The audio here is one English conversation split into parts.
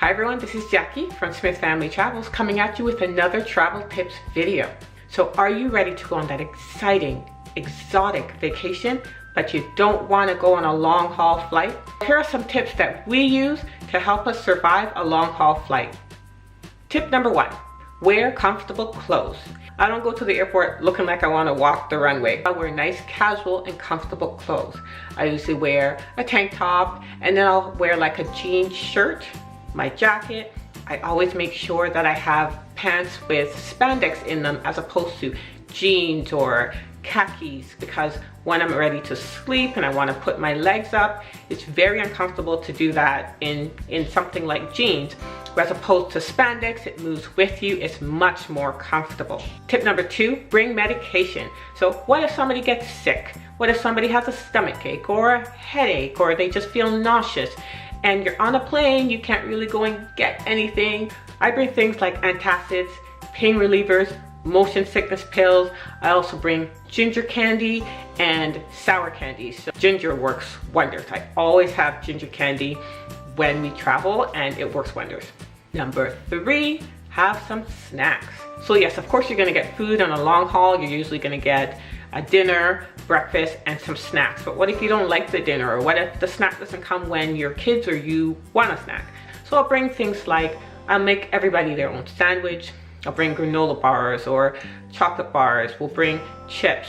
Hi everyone, this is Jackie from Smith Family Travels coming at you with another travel tips video. So are you ready to go on that exciting, exotic vacation, but you don't want to go on a long haul flight? Here are some tips that we use to help us survive a long haul flight. Tip number 1, wear comfortable clothes. I don't go to the airport looking like I want to walk the runway. I wear nice, casual, and comfortable clothes. I usually wear a tank top, and then I'll wear like a jean shirt, my jacket. I always make sure that I have pants with spandex in them as opposed to jeans or khakis, because when I'm ready to sleep and I want to put my legs up, it's very uncomfortable to do that in something like jeans. As opposed to spandex, it moves with you, it's much more comfortable. Tip number 2, bring medication. So what if somebody gets sick? What if somebody has a stomach ache or a headache, or they just feel nauseous and you're on a plane, you can't really go and get anything? I bring things like antacids, pain relievers, motion sickness pills. I also bring ginger candy and sour candy. So ginger works wonders. I always have ginger candy when we travel and it works wonders. Number 3, have some snacks. So yes, of course you're gonna get food on a long haul. You're usually gonna get a dinner, breakfast, and some snacks. But what if you don't like the dinner, or what if the snack doesn't come when your kids or you want a snack? So I'll bring things like, I'll make everybody their own sandwich. I'll bring granola bars or chocolate bars. We'll bring chips,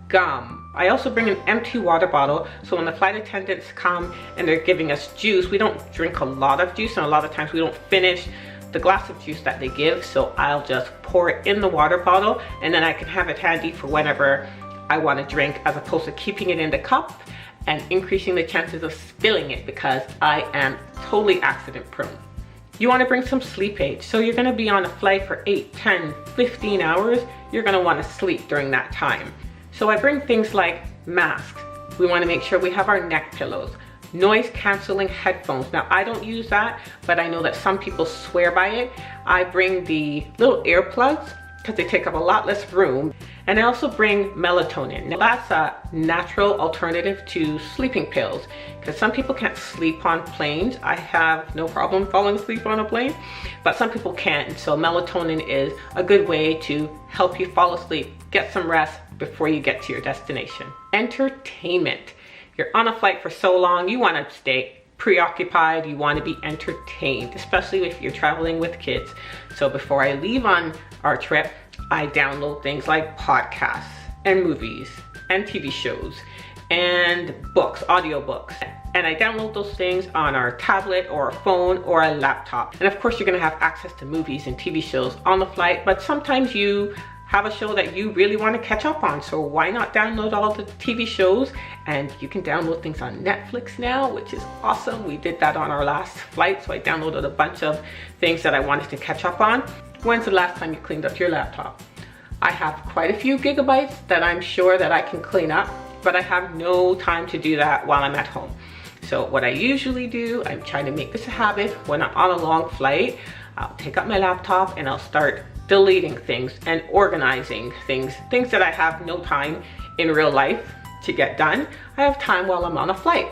gum. I also bring an empty water bottle, so when the flight attendants come and they're giving us juice, we don't drink a lot of juice, and a lot of times we don't finish the glass of juice that they give, so I'll just pour it in the water bottle and then I can have it handy for whenever I want to drink, as opposed to keeping it in the cup and increasing the chances of spilling it, because I am totally accident prone. You want to bring some sleep aids. So you're going to be on a flight for 8, 10, 15 hours. You're going to want to sleep during that time. So I bring things like masks. We want to make sure we have our neck pillows, noise canceling headphones. Now I don't use that, but I know that some people swear by it. I bring the little earplugs because they take up a lot less room. And I also bring melatonin. Now that's a natural alternative to sleeping pills, because some people can't sleep on planes. I have no problem falling asleep on a plane, but some people can't. So melatonin is a good way to help you fall asleep, get some rest before you get to your destination. Entertainment. You're on a flight for so long, you want to stay preoccupied, you want to be entertained, especially if you're traveling with kids. So before I leave on our trip, I download things like podcasts and movies and TV shows and books, audiobooks. And I download those things on our tablet or a phone or a laptop. And of course you're gonna have access to movies and TV shows on the flight, but sometimes you have a show that you really want to catch up on. So why not download all the TV shows? And you can download things on Netflix now, which is awesome. We did that on our last flight. So I downloaded a bunch of things that I wanted to catch up on. When's the last time you cleaned up your laptop? I have quite a few gigabytes that I'm sure that I can clean up, but I have no time to do that while I'm at home. So what I usually do, I'm trying to make this a habit. When I'm on a long flight, I'll take up my laptop and I'll start deleting things and organizing things that I have no time in real life to get done. I have time while I'm on a flight.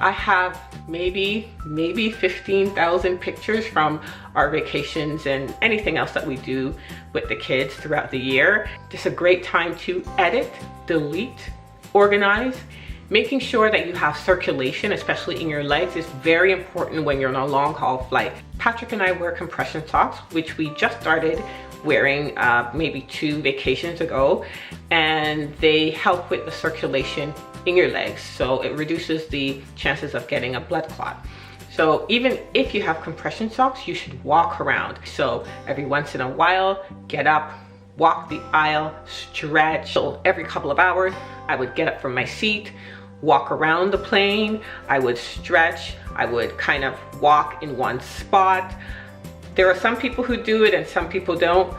I have maybe 15,000 pictures from our vacations and anything else that we do with the kids throughout the year. It's a great time to edit, delete, organize. Making sure that you have circulation, especially in your legs, is very important when you're on a long haul flight. Patrick and I wear compression socks, which we just started wearing maybe 2 vacations ago, and they help with the circulation in your legs, so it reduces the chances of getting a blood clot. So even if you have compression socks, you should walk around. So every once in a while, get up, walk the aisle, stretch. So every couple of hours, I would get up from my seat, walk around the plane, I would stretch, I would kind of walk in one spot. There are some people who do it and some people don't.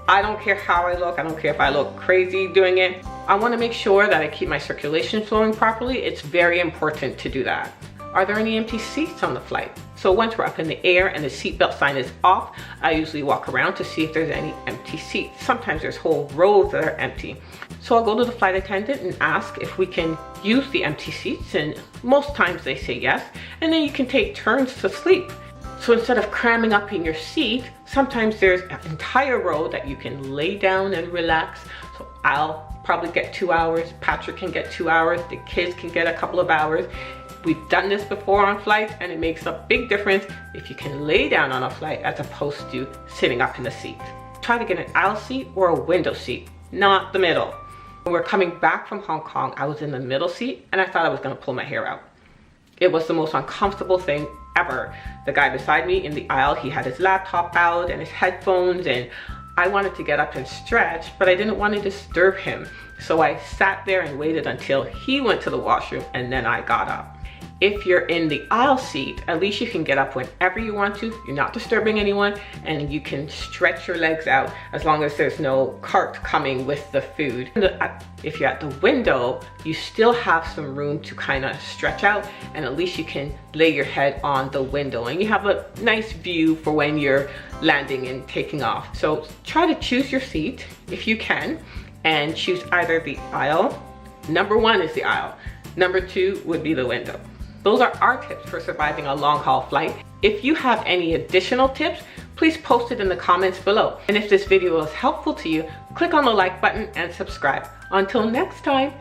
I don't care how I look. I don't care if I look crazy doing it. I want to make sure that I keep my circulation flowing properly. It's very important to do that. Are there any empty seats on the flight? So once we're up in the air and the seatbelt sign is off, I usually walk around to see if there's any empty seats. Sometimes there's whole rows that are empty. So I'll go to the flight attendant and ask if we can use the empty seats, and most times they say yes, and then you can take turns to sleep. So instead of cramming up in your seat, sometimes there's an entire row that you can lay down and relax. So I'll probably get 2 hours, Patrick can get 2 hours, the kids can get a couple of hours. We've done this before on flights, and it makes a big difference if you can lay down on a flight as opposed to sitting up in the seat. Try to get an aisle seat or a window seat, not the middle. When we're coming back from Hong Kong, I was in the middle seat and I thought I was gonna pull my hair out. It was the most uncomfortable thing ever. The guy beside me in the aisle, he had his laptop out and his headphones, and I wanted to get up and stretch, but I didn't want to disturb him. So I sat there and waited until he went to the washroom, and then I got up. If you're in the aisle seat, at least you can get up whenever you want to. You're not disturbing anyone, and you can stretch your legs out as long as there's no cart coming with the food. If you're at the window, you still have some room to kind of stretch out, and at least you can lay your head on the window, and you have a nice view for when you're landing and taking off. So try to choose your seat if you can, and choose either the aisle. Number 1 is the aisle. Number 2 would be the window. Those are our tips for surviving a long haul flight. If you have any additional tips, please post it in the comments below. And if this video was helpful to you, click on the like button and subscribe. Until next time,